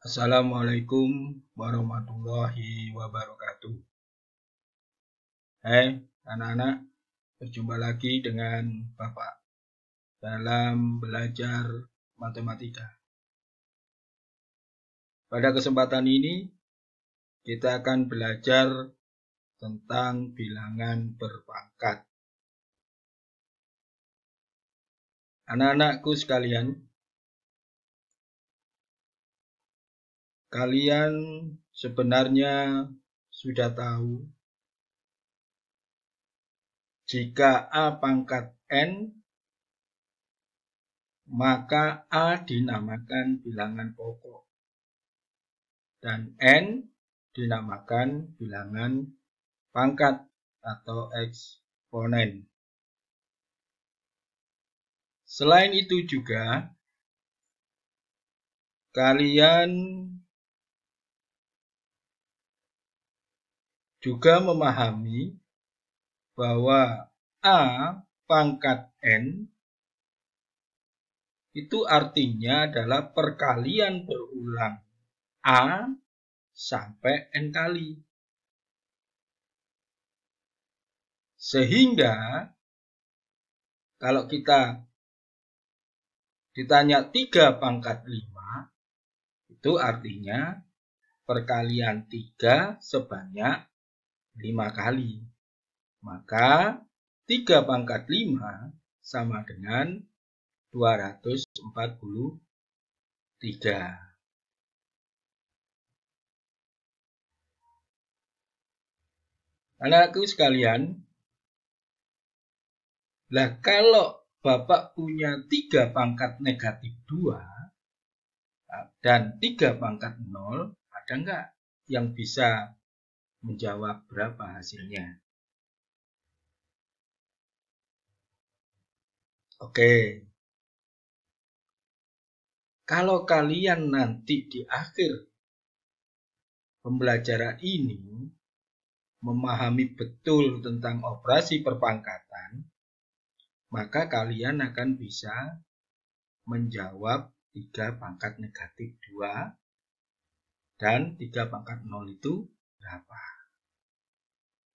Assalamualaikum warahmatullahi wabarakatuh. Hai anak-anak, berjumpa lagi dengan Bapak dalam belajar matematika. Pada kesempatan ini, kita akan belajar tentang bilangan berpangkat. Anak-anakku sekalian, kalian sebenarnya sudah tahu jika A pangkat N, maka A dinamakan bilangan pokok dan N dinamakan bilangan pangkat atau eksponen. Selain itu juga, kalian juga memahami bahwa A pangkat N itu artinya adalah perkalian berulang A sampai N kali. Sehingga kalau kita ditanya 3 pangkat 5, itu artinya perkalian 3 sebanyak 5 kali. Maka 3 pangkat 5 sama dengan 243. Anakku sekalian, lah kalau Bapak punya 3 pangkat negatif 2 dan 3 pangkat 0, ada nggak yang bisa menjawab berapa hasilnya? Oke. Kalau kalian nanti di akhir pembelajaran ini memahami betul tentang operasi perpangkatan, maka kalian akan bisa menjawab 3 pangkat negatif 2 dan 3 pangkat 0 itu berapa.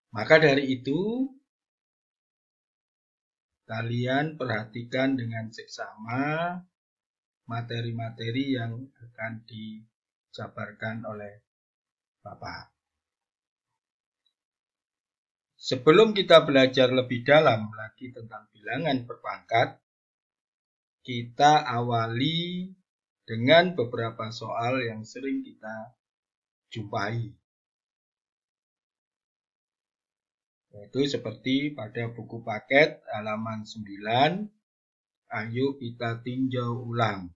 Maka dari itu, kalian perhatikan dengan seksama materi-materi yang akan dijabarkan oleh Bapak. Sebelum kita belajar lebih dalam lagi tentang bilangan berpangkat, kita awali dengan beberapa soal yang sering kita jumpai. Yaitu seperti pada buku paket halaman 9, ayo kita tinjau ulang.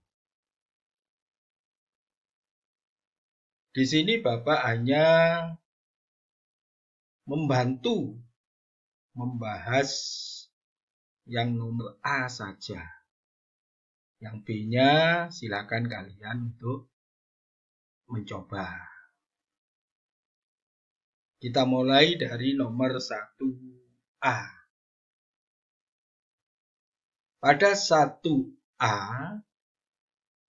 Di sini Bapak hanya membantu membahas yang nomor A saja. Yang B-nya silakan kalian untuk mencoba. Kita mulai dari nomor 1A. Pada 1A,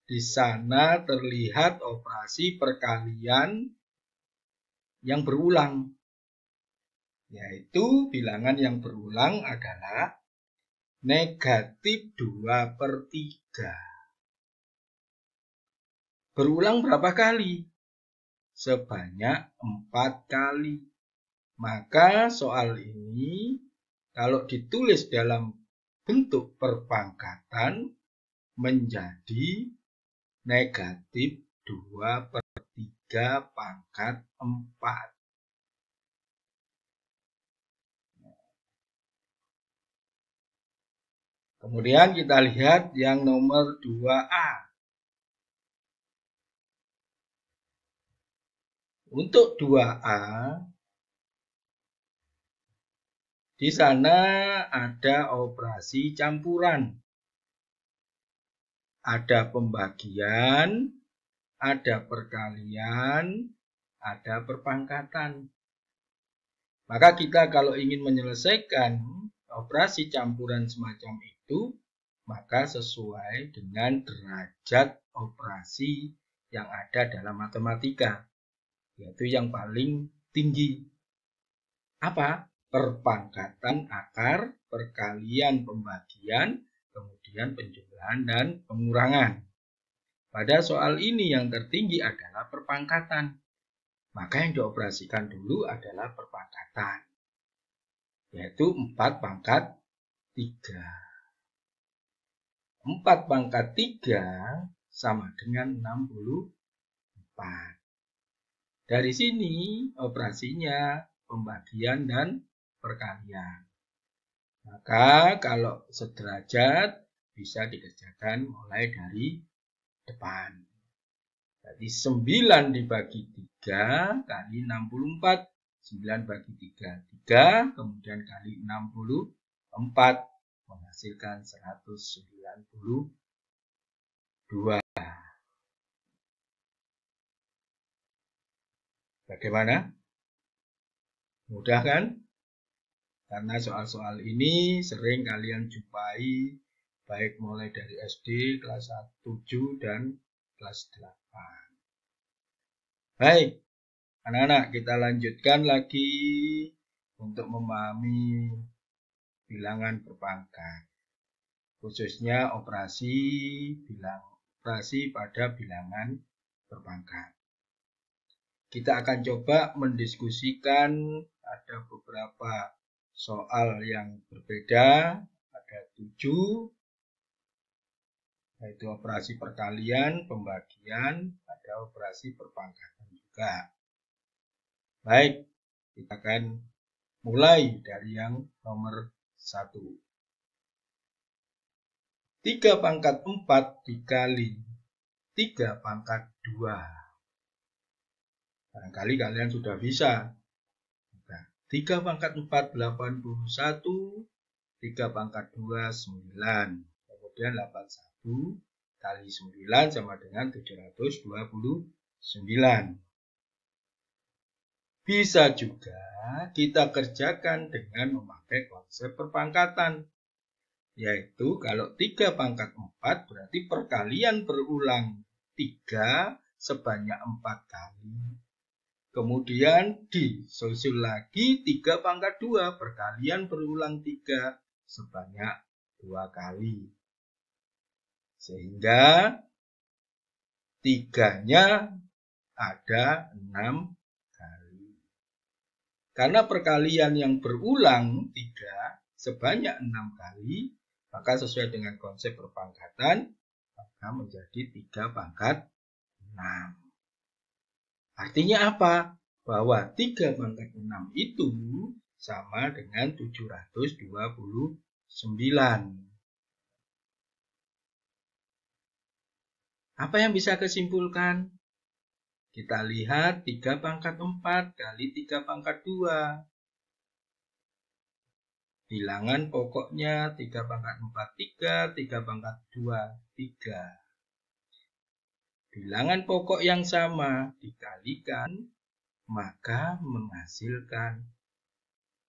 di sana terlihat operasi perkalian yang berulang. Yaitu bilangan yang berulang adalah negatif 2/3. Berulang berapa kali? Sebanyak 4 kali. Maka soal ini kalau ditulis dalam bentuk perpangkatan menjadi negatif 2/3 pangkat 4. Kemudian kita lihat yang nomor 2A. Untuk 2A, di sana ada operasi campuran. Ada pembagian, ada perkalian, ada perpangkatan. Maka kita kalau ingin menyelesaikan operasi campuran semacam itu, maka sesuai dengan derajat operasi yang ada dalam matematika, yaitu yang paling tinggi. Apa? Perpangkatan akar, perkalian pembagian, kemudian penjumlahan dan pengurangan. Pada soal ini yang tertinggi adalah perpangkatan. Maka yang dioperasikan dulu adalah perpangkatan, yaitu 4 pangkat 3. 4 pangkat 3 sama dengan 64. Dari sini operasinya pembagian dan perkalian. Maka kalau sederajat bisa dikerjakan mulai dari depan. Jadi 9 dibagi 3 kali 64. 9 bagi 3, 3. Kemudian kali 64. Menghasilkan 192. Bagaimana? Mudah kan? Karena soal-soal ini sering kalian jumpai baik mulai dari SD, kelas 7, dan kelas 8. Baik, anak-anak, kita lanjutkan lagi untuk memahami bilangan berpangkat, khususnya operasi pada bilangan berpangkat. Kita akan coba mendiskusikan ada beberapa soal yang berbeda, ada 7, yaitu operasi perkalian, pembagian, ada operasi perpangkatan juga. Baik, kita akan mulai dari yang nomor 1. 3 pangkat 4 dikali 3 pangkat 2. Barangkali kalian sudah bisa. 3 pangkat 4, 81. 3 pangkat 2, 9. Kemudian 81 kali 9 sama dengan 729. Bisa juga kita kerjakan dengan memakai konsep perpangkatan. Yaitu kalau 3 pangkat 4 berarti perkalian berulang 3 sebanyak 4 kali. Kemudian disusul lagi 3 pangkat 2 perkalian berulang 3 sebanyak 2 kali. Sehingga 3-nya ada 6 kali. Karena perkalian yang berulang 3 sebanyak 6 kali, maka sesuai dengan konsep perpangkatan, maka menjadi 3 pangkat 6. Artinya apa? Bahwa 3 pangkat 6 itu sama dengan 729. Apa yang bisa kesimpulkan? Kita lihat 3 pangkat 4 kali 3 pangkat 2. Bilangan pokoknya 3 pangkat 4, 3, 3 pangkat 2, 3. Bilangan pokok yang sama dikalikan, maka menghasilkan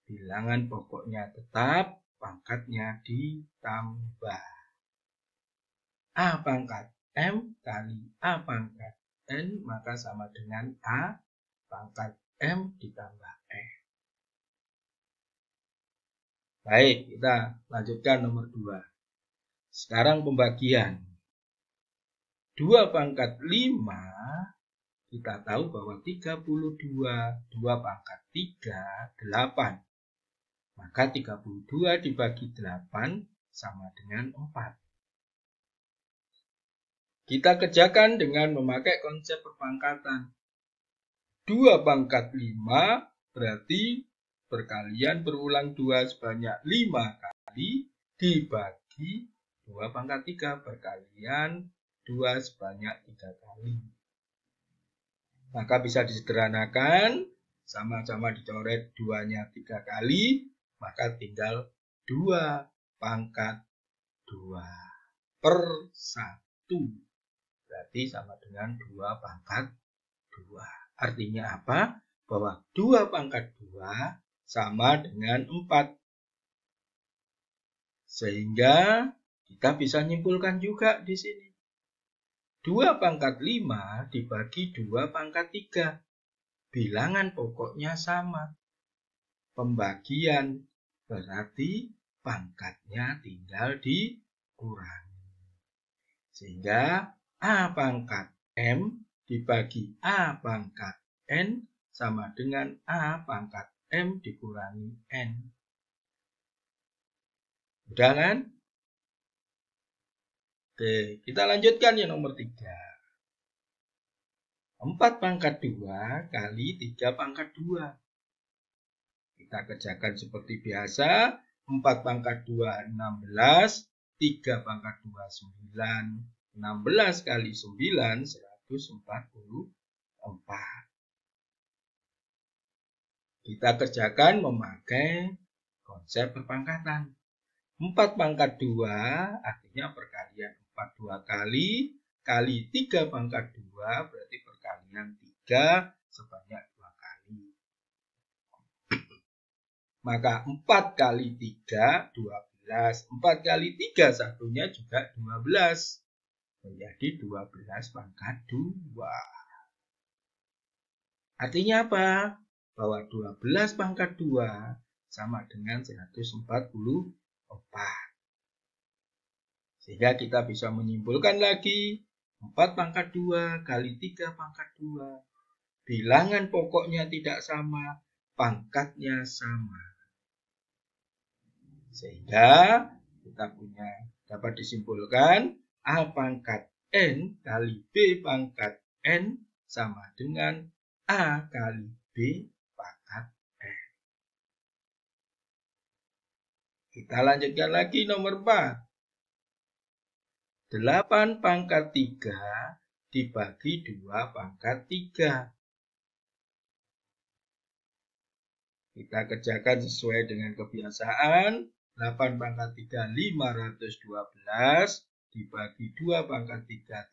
bilangan pokoknya tetap, pangkatnya ditambah. A pangkat M kali A pangkat N, maka sama dengan A pangkat M ditambah N. Baik, kita lanjutkan nomor 2. Sekarang pembagian. 2 pangkat 5, kita tahu bahwa 32, 2 pangkat 3, 8. Maka 32 dibagi 8 sama dengan 4. Kita kerjakan dengan memakai konsep perpangkatan. 2 pangkat 5 berarti perkalian berulang 2 sebanyak 5 kali dibagi 2 pangkat 3 perkalian 2 sebanyak 3 kali. Maka bisa disederhanakan, sama-sama dicoret 2-nya 3 kali, maka tinggal 2 pangkat 2 per 1. Berarti sama dengan 2 pangkat 2. Artinya apa? Bahwa 2 pangkat 2 sama dengan 4. Sehingga kita bisa nyimpulkan juga di sini. 2 pangkat 5 dibagi 2 pangkat 3. Bilangan pokoknya sama. Pembagian berarti pangkatnya tinggal dikurangi. Sehingga A pangkat M dibagi A pangkat N sama dengan A pangkat M dikurangi N. Udah kan? Oke, kita lanjutkan yang nomor 3. 4 pangkat 2 kali 3 pangkat 2. Kita kerjakan seperti biasa. 4 pangkat 2, 16. 3 pangkat 2, 9. 16 kali 9, 144. Kita kerjakan memakai konsep perpangkatan. 4 pangkat 2 artinya perkalian 4 2 kali 3 pangkat 2 berarti perkalian 3 sebanyak 2 kali. Maka 4 kali 3, 12. 4 kali 3 satunya juga 12. Menjadi 12 pangkat 2. Artinya apa? Bahwa 12 pangkat 2 sama dengan 144. Sehingga kita bisa menyimpulkan lagi 4 pangkat 2 kali 3 pangkat 2. Bilangan pokoknya tidak sama, pangkatnya sama. Sehingga kita dapat disimpulkan A pangkat N kali B pangkat N sama dengan A kali B pangkat N. Kita lanjutkan lagi nomor 4. 8 pangkat 3 dibagi 2 pangkat 3. Kita kerjakan sesuai dengan kebiasaan. 8 pangkat 3, 512. Dibagi 2 pangkat 3,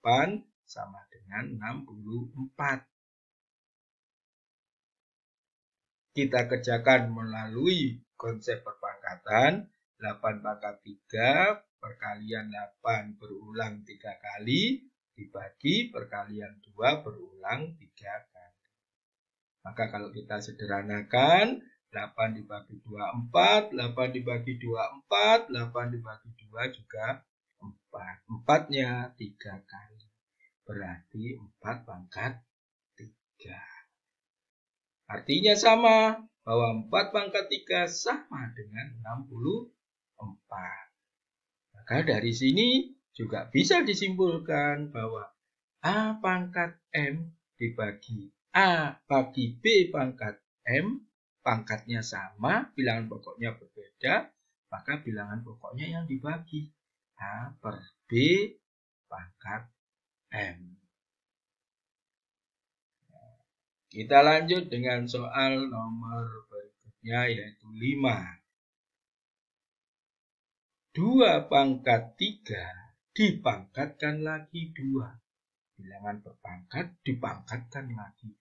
8. Sama dengan 64. Kita kerjakan melalui konsep perpangkatan. 8 pangkat 3 perkalian 8 berulang 3 kali dibagi perkalian 2 berulang 3 kali. Maka kalau kita sederhanakan 8 dibagi 2 4, 8 dibagi 2 4, 8 dibagi 2 juga 4. 4-nya 3 kali. Berarti 4 pangkat 3. Artinya sama bahwa 4 pangkat 3 sama dengan 64. Maka dari sini juga bisa disimpulkan bahwa A pangkat M dibagi A bagi B pangkat M, pangkatnya sama, bilangan pokoknya berbeda, maka bilangan pokoknya yang dibagi A per B pangkat M. Kita lanjut dengan soal nomor berikutnya yaitu 5. 2 pangkat 3 dipangkatkan lagi 2. Bilangan berpangkat dipangkatkan lagi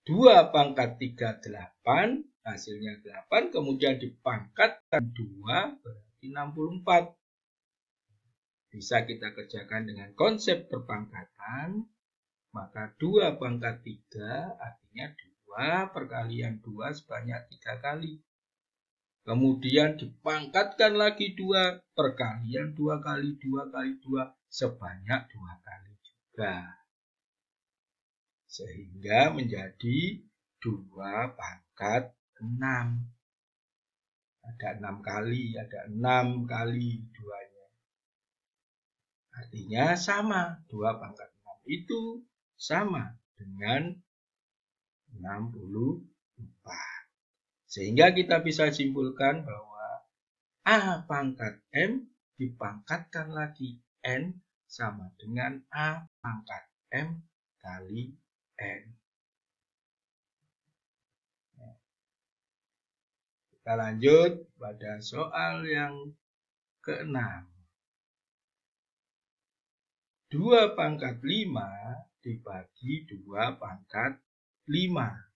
2. 2 pangkat 3, 8. Hasilnya 8. Kemudian dipangkatkan 2 berarti 64. Bisa kita kerjakan dengan konsep perpangkatan. Maka 2 pangkat 3 artinya 2 perkalian 2 sebanyak 3 kali. Kemudian dipangkatkan lagi 2 perkalian 2 kali 2 kali 2 sebanyak 2 kali juga. Sehingga menjadi 2 pangkat 6. Ada 6 kali, ada 6 kali 2-nya. Artinya sama, 2 pangkat 6 itu sama dengan 64. Sehingga kita bisa simpulkan bahwa A pangkat M dipangkatkan lagi N sama dengan A pangkat M kali N. Kita lanjut pada soal yang ke-6. 2 pangkat 5 dibagi 2 pangkat 5.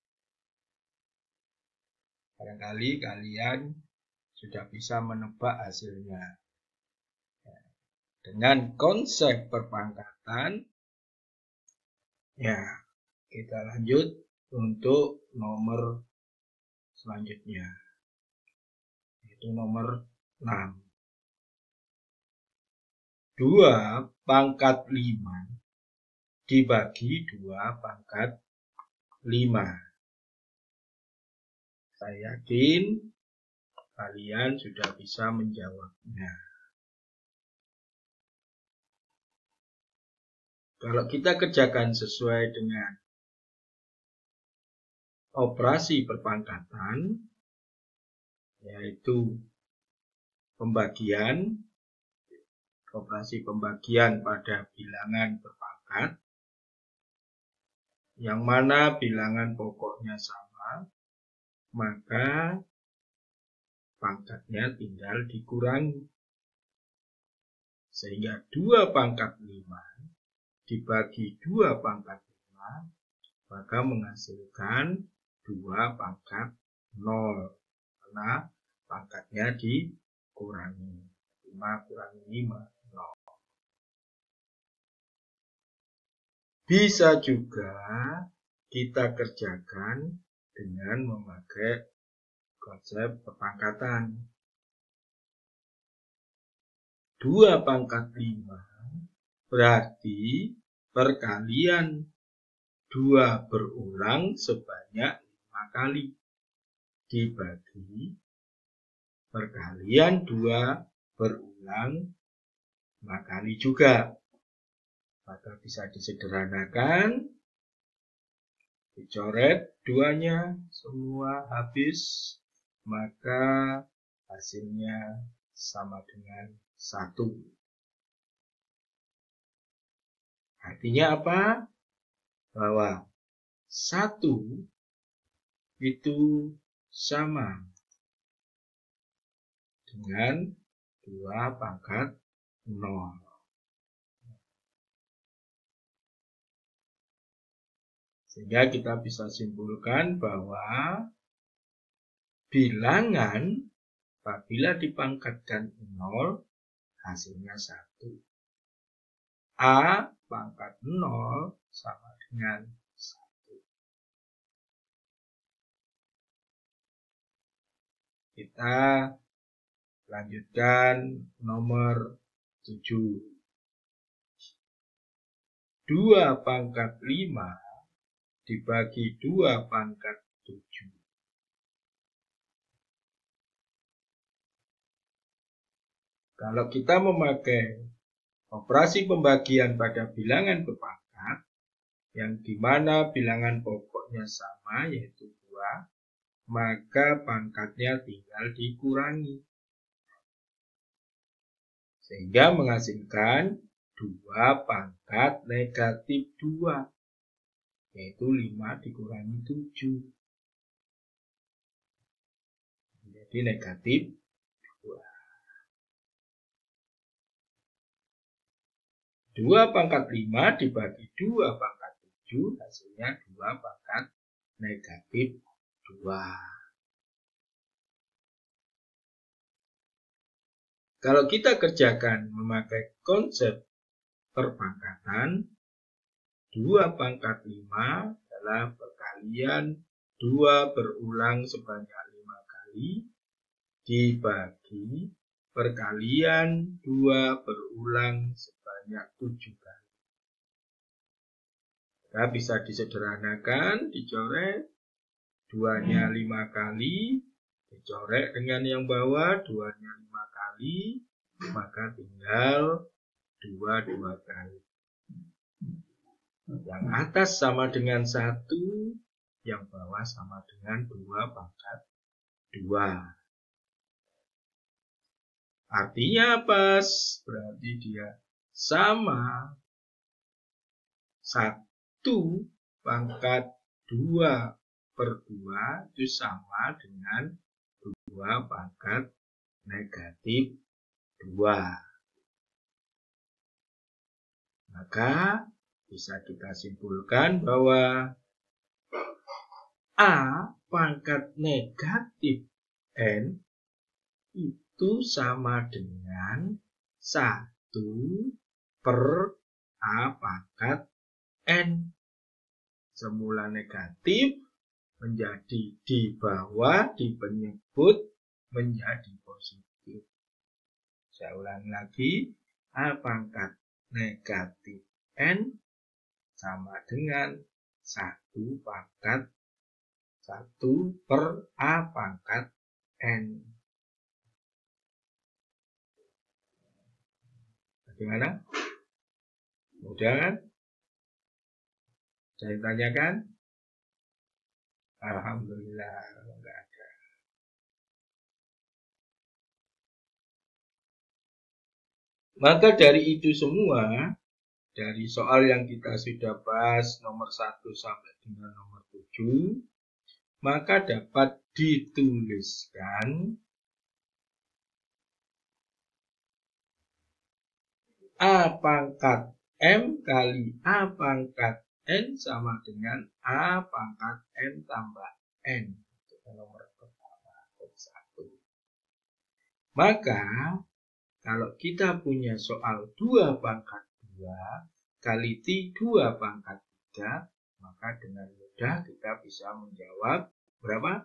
Barangkali kalian sudah bisa menebak hasilnya. dengan konsep perpangkatan, ya kita lanjut untuk nomor selanjutnya, yaitu nomor 6. 2 pangkat 5 dibagi 2 pangkat 5. Saya yakin kalian sudah bisa menjawabnya. Kalau kita kerjakan sesuai dengan operasi perpangkatan, yaitu operasi pembagian pada bilangan berpangkat, yang mana bilangan pokoknya sama, maka pangkatnya tinggal dikurangi. Sehingga 2 pangkat 5 dibagi 2 pangkat 5, maka menghasilkan 2 pangkat 0. Karena pangkatnya dikurangi. 5 kurangi 5, 0. Bisa juga kita kerjakan dengan memakai konsep perpangkatan. 2 pangkat 5 berarti perkalian 2 berulang sebanyak 5 kali dibagi perkalian 2 berulang 5 kali juga. Maka bisa disederhanakan, dicoret 2-nya semua habis, maka hasilnya sama dengan 1. Artinya apa? Bahwa 1 itu sama dengan 2 pangkat 0. Sehingga kita bisa simpulkan bahwa bilangan apabila dipangkatkan 0, hasilnya 1. A pangkat 0 sama dengan 1. Kita lanjutkan nomor 7. 2 pangkat 5 dibagi 2 pangkat 7. Kalau kita memakai operasi pembagian pada bilangan berpangkat, yang dimana bilangan pokoknya sama yaitu 2, maka pangkatnya tinggal dikurangi. Sehingga menghasilkan 2 pangkat negatif 2, yaitu 5 dikurangi 7. Jadi negatif 2. 2 pangkat 5 dibagi 2 pangkat 7, hasilnya 2 pangkat negatif 2. Kalau kita kerjakan memakai konsep perpangkatan, 2 pangkat 5 adalah perkalian 2 berulang sebanyak 5 kali dibagi perkalian 2 berulang sebanyak 7 kali. Maka bisa disederhanakan, dicoret 2-nya 5 kali, dicoret dengan yang bawah 2-nya 5 kali, maka tinggal 2 kali. Yang atas sama dengan 1, yang bawah sama dengan 2 pangkat 2. Artinya apa? Berarti dia sama 1 pangkat 2 per 2 itu sama dengan 2 pangkat negatif 2. Maka bisa kita simpulkan bahwa A pangkat negatif N itu sama dengan 1 per A pangkat N. Semula negatif menjadi di bawah di penyebut menjadi positif. Saya ulangi lagi, A pangkat negatif N sama dengan 1 pangkat 1 per A pangkat N. Bagaimana? Mudah kan? Saya tanyakan? Alhamdulillah, enggak ada. Maka dari itu semua, dari soal yang kita sudah bahas nomor 1 sampai dengan nomor 7, maka dapat dituliskan A pangkat M kali A pangkat N sama dengan A pangkat M tambah N. Itu nomor pertama, 1. Maka, kalau kita punya soal 2 pangkat 2 kali 2 pangkat 3, maka dengan mudah kita bisa menjawab berapa?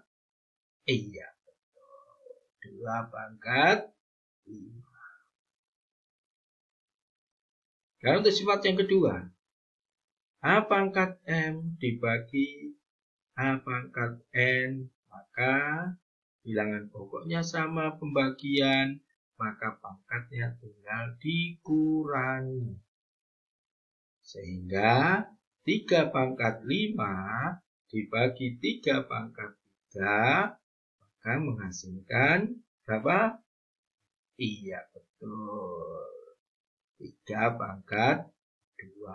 Iya, betul. 2 pangkat 5. Dan untuk sifat yang kedua, A pangkat M dibagi A pangkat N, maka bilangan pokoknya sama pembagian, maka pangkatnya tinggal dikurangi. Sehingga 3 pangkat 5 dibagi 3 pangkat 3, maka menghasilkan berapa? Iya, betul. 3 pangkat 2.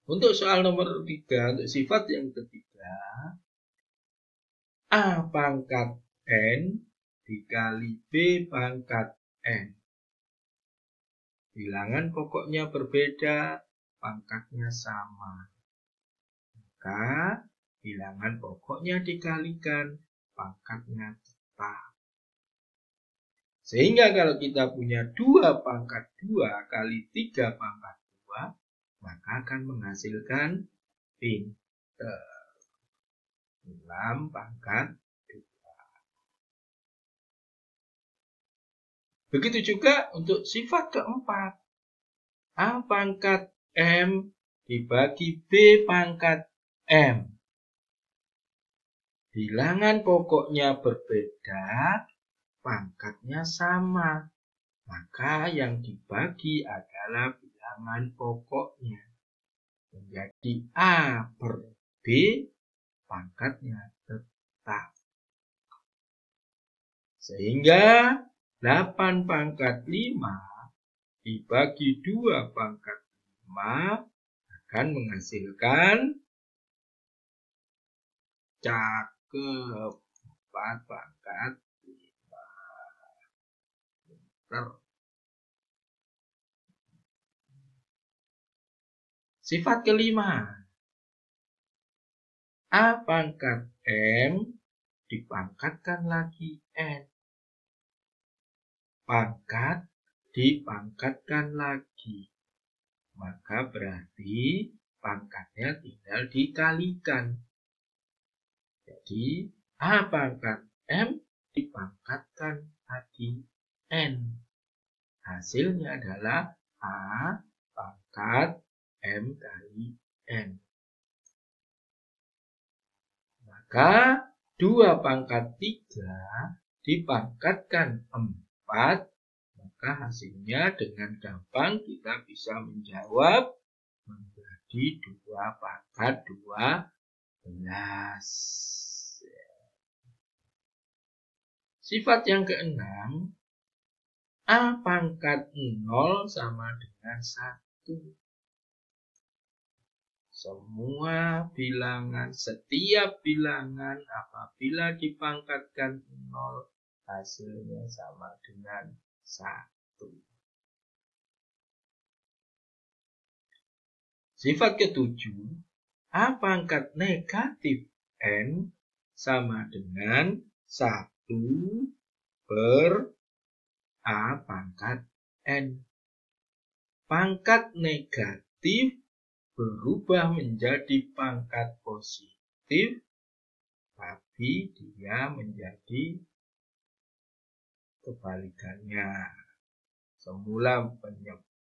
Untuk soal nomor 3, untuk sifat yang ketiga, A pangkat N dikali B pangkat N. Bilangan pokoknya berbeda, pangkatnya sama. Maka bilangan pokoknya dikalikan, pangkatnya tetap. Sehingga kalau kita punya 2 pangkat 2 kali 3 pangkat 2, maka akan menghasilkan pinter 6 pangkat 2. Begitu juga untuk sifat keempat. A pangkat M dibagi B pangkat M. Bilangan pokoknya berbeda, pangkatnya sama. Maka yang dibagi adalah bilangan pokoknya. Menjadi A per B, pangkatnya tetap. Sehingga 8 pangkat 5 dibagi 2 pangkat 5 akan menghasilkan cakep 4 pangkat 5. Sifat kelima, A pangkat M dipangkatkan lagi N. Pangkat dipangkatkan lagi. Maka berarti pangkatnya tinggal dikalikan. Jadi A pangkat M dipangkatkan lagi N. Hasilnya adalah A pangkat M kali N. Maka 2 pangkat 3 dipangkatkan 4, maka hasilnya dengan gampang kita bisa menjawab menjadi 2 pangkat 12. Sifat yang keenam, A pangkat 0 sama dengan 1. Setiap bilangan apabila dipangkatkan 0, hasilnya sama dengan 1. Sifat ketujuh, A pangkat negatif N sama dengan 1 per A pangkat N. Pangkat negatif berubah menjadi pangkat positif, tapi dia menjadi kebalikannya. Semula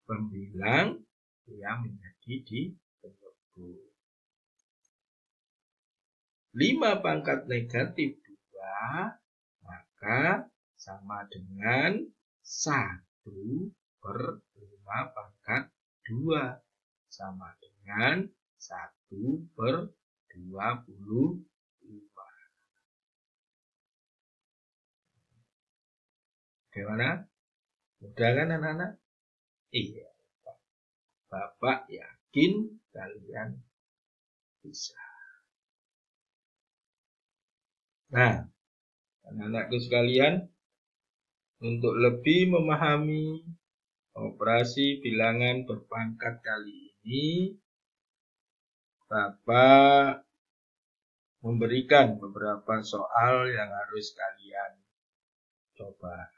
pembilang, dia menjadi di penyebut. 5 pangkat negatif 2, maka sama dengan 1/5 pangkat 2. Sama dengan 1/25. Bagaimana? Mudah kan anak-anak? Iya. Bapak yakin kalian bisa. Nah, anak-anakku sekalian, untuk lebih memahami operasi bilangan berpangkat kali ini, Bapak memberikan beberapa soal yang harus kalian coba.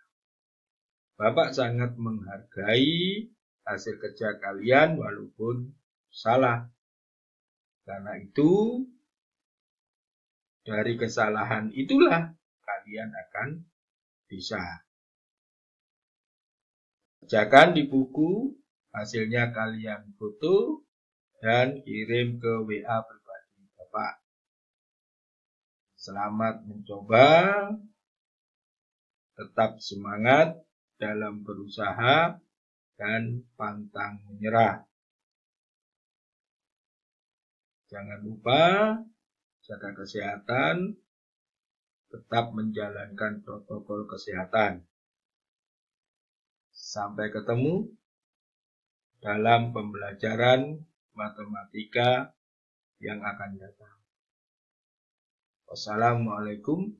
Bapak sangat menghargai hasil kerja kalian walaupun salah. Karena itu, dari kesalahan itulah kalian akan bisa. Kerjakan di buku, hasilnya kalian foto, dan kirim ke WA pribadi Bapak. Selamat mencoba, tetap semangat dalam berusaha, dan pantang menyerah. Jangan lupa jaga kesehatan, tetap menjalankan protokol kesehatan. Sampai ketemu dalam pembelajaran matematika yang akan datang. Wassalamualaikum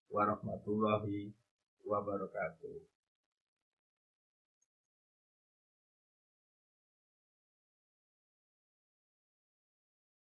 warahmatullahi wabarakatuh.